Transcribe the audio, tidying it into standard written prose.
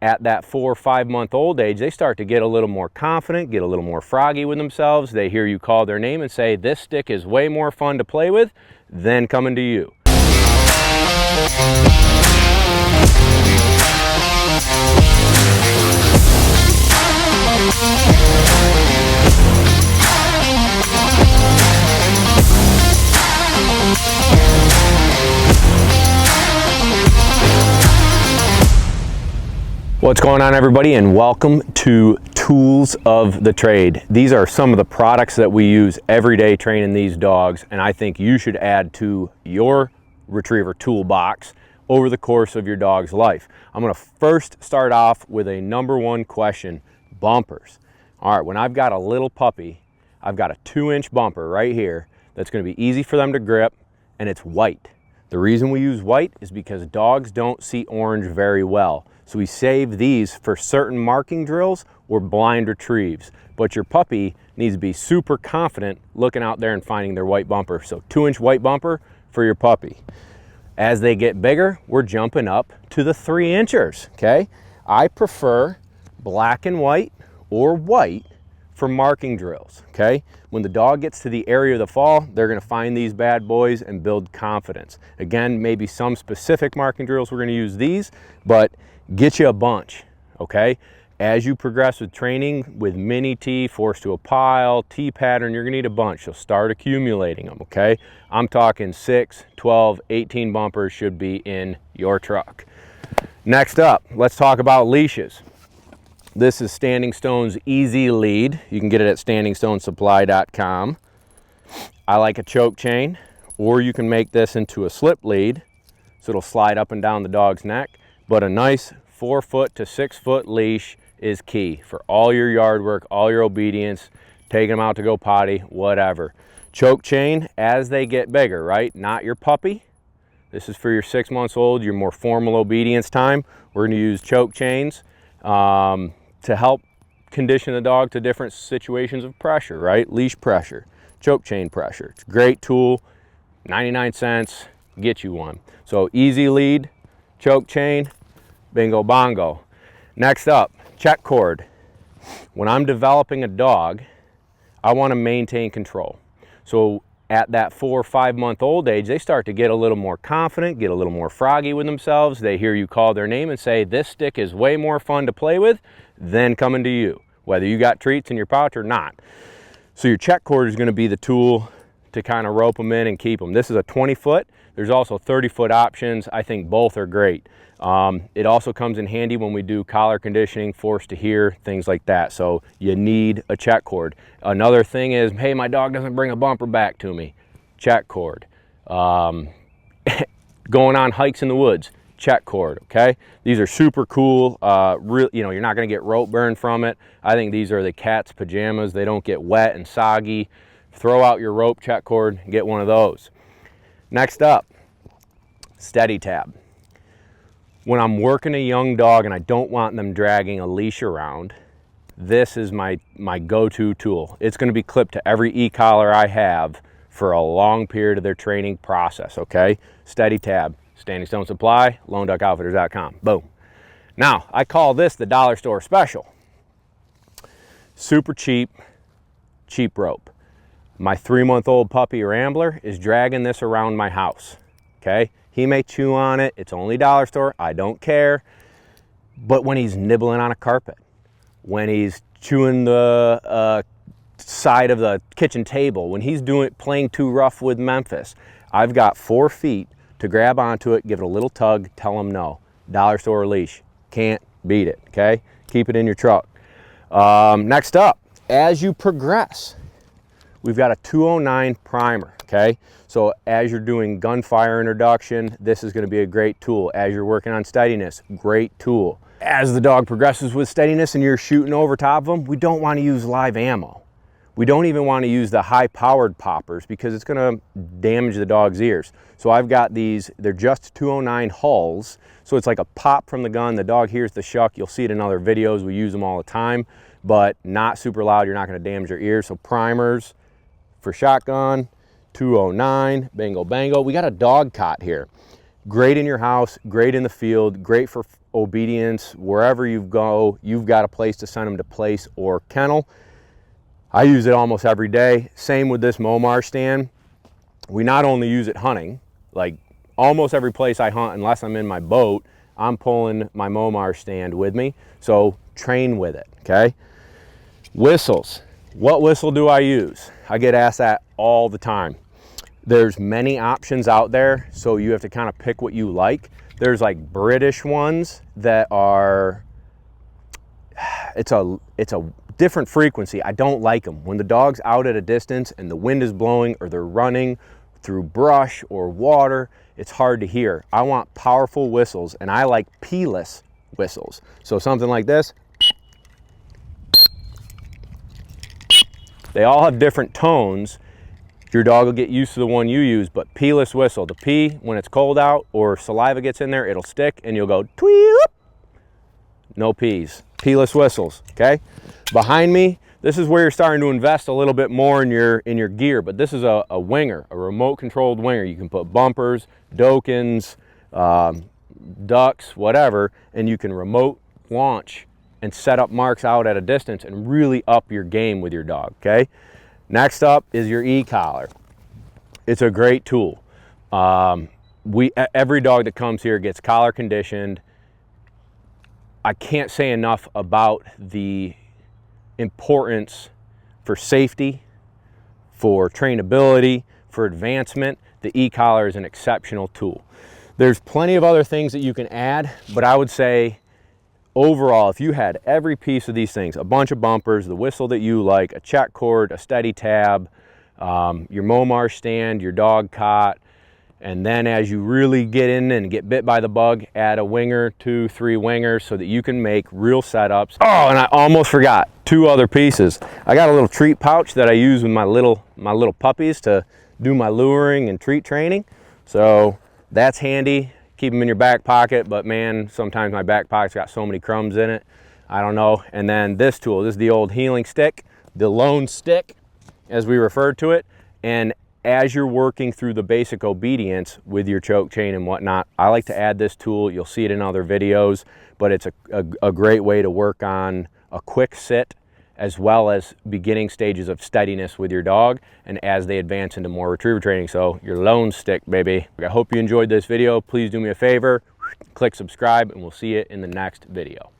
at that 4 or 5 month old age, they start to get a little more confident, get a little more froggy with themselves. They hear you call their name and say, this stick is way more fun to play with than coming to you. What's going on, everybody, and welcome to Tools of the Trade. These are some of the products that we use every day training these dogs, and I think you should add to your retriever toolbox over the course of your dog's life. I'm going to first start off with a number one question: bumpers. All right, when I've got a little puppy, I've got a 2-inch bumper right here that's going to be easy for them to grip, and it's white. The reason we use white is because dogs don't see orange very well. So we save these for certain marking drills or blind retrieves. But your puppy needs to be super confident looking out there and finding their white bumper. So 2-inch white bumper for your puppy. As they get bigger, we're jumping up to the 3-inchers, okay? I prefer black and white or white for marking drills, okay? When the dog gets to the area of the fall, they're gonna find these bad boys and build confidence. Again, maybe some specific marking drills, we're gonna use these, but get you a bunch, okay? As you progress with training with mini T, force to a pile, T pattern, you're gonna need a bunch. So start accumulating them, okay? I'm talking 6, 12, 18 bumpers should be in your truck. Next up, let's talk about leashes. This is Standing Stone's Easy Lead. You can get it at standingstonesupply.com. I like a choke chain, or you can make this into a slip lead, so it'll slide up and down the dog's neck. But a nice 4-foot to 6-foot leash is key for all your yard work, all your obedience, taking them out to go potty, whatever. Choke chain as they get bigger, right? Not your puppy. This is for your 6 months old, your more formal obedience time. We're going to use choke chains to help condition the dog to different situations of pressure, right? Leash pressure, choke chain pressure. It's a great tool, 99 cents, get you one. So Easy Lead, choke chain, bingo bongo. Next up, check cord. When I'm developing a dog, I want to maintain control. So at that 4 or 5 month old age, they start to get a little more confident, get a little more froggy with themselves. They hear you call their name and say, this stick is way more fun to play with than coming to you, whether you got treats in your pouch or not. So your check cord is going to be the tool to kind of rope them in and keep them. This is a 20-foot. There's also 30-foot options. I think both are great. It also comes in handy when we do collar conditioning, force to hear, things like that. So you need a check cord. Another thing is, hey, my dog doesn't bring a bumper back to me. Check cord. Going on hikes in the woods, check cord, okay? These are super cool. You're not gonna get rope burn from it. I think these are the cat's pajamas. They don't get wet and soggy. Throw out your rope check cord and get one of those. Next up, steady tab. When I'm working a young dog and I don't want them dragging a leash around, this is my go-to tool. It's going to be clipped to every e-collar I have for a long period of their training process, okay? Steady tab, Standing Stone Supply, LoneDuckOutfitters.com, boom. Now, I call this the dollar store special. Super cheap, cheap rope. My 3-month-old puppy Rambler is dragging this around my house, okay? He may chew on it, it's only dollar store, I don't care. But when he's nibbling on a carpet, when he's chewing the side of the kitchen table, when he's playing too rough with Memphis, I've got 4 feet to grab onto it, give it a little tug, tell him no. Dollar store leash, can't beat it, okay? Keep it in your truck. Next up, as you progress, we've got a 209 primer, okay? So as you're doing gunfire introduction, this is gonna be a great tool. As you're working on steadiness, great tool. As the dog progresses with steadiness and you're shooting over top of them, we don't wanna use live ammo. We don't even wanna use the high-powered poppers because it's gonna damage the dog's ears. So I've got these, they're just 209 hulls. So it's like a pop from the gun, the dog hears the shuck, you'll see it in other videos, we use them all the time, but not super loud, you're not gonna damage your ears. So primers for shotgun, 209, bingo bango. We got a dog cot here. Great in your house, great in the field, great for obedience. Wherever you go, you've got a place to send them to place or kennel. I use it almost every day. Same with this Momar stand. We not only use it hunting, like almost every place I hunt, unless I'm in my boat, I'm pulling my Momar stand with me. So train with it, okay? Whistles. What whistle do I use? I get asked that all the time. There's many options out there, so you have to kind of pick what you like. There's like British ones that are, it's a different frequency. I don't like them. When the dog's out at a distance and the wind is blowing or they're running through brush or water, it's hard to hear. I want powerful whistles, and I like P-less whistles. So something like this. They all have different tones. Your dog will get used to the one you use, but P-less whistle. The P, when it's cold out or saliva gets in there, it'll stick and you'll go tweet. No P's. P-less whistles, okay? Behind me, this is where you're starting to invest a little bit more in your gear, but this is a winger, a remote controlled winger. You can put bumpers, dokens, ducks, whatever, and you can remote launch and set up marks out at a distance and really up your game with your dog, okay? Next up is your e-collar. It's a great tool. Every dog that comes here gets collar conditioned. I can't say enough about the importance for safety, for trainability, for advancement. The e-collar is an exceptional tool. There's plenty of other things that you can add, but I would say overall, if you had every piece of these things, a bunch of bumpers, the whistle that you like, a check cord, a steady tab, your Momar stand, your dog cot, and then as you really get in and get bit by the bug, add a winger, 2, 3 wingers so that you can make real setups. Oh, and I almost forgot 2 other pieces. I got a little treat pouch that I use with my little puppies to do my luring and treat training. So that's handy. Keep them in your back pocket, but man, sometimes my back pocket's got so many crumbs in it. I don't know. And then this tool, this is the old healing stick, the lone stick, as we refer to it. And as you're working through the basic obedience with your choke chain and whatnot, I like to add this tool. You'll see it in other videos, but it's a great way to work on a quick sit as well as beginning stages of steadiness with your dog and as they advance into more retriever training. So your lone stick, baby. I hope you enjoyed this video. Please do me a favor, click subscribe, and we'll see you in the next video.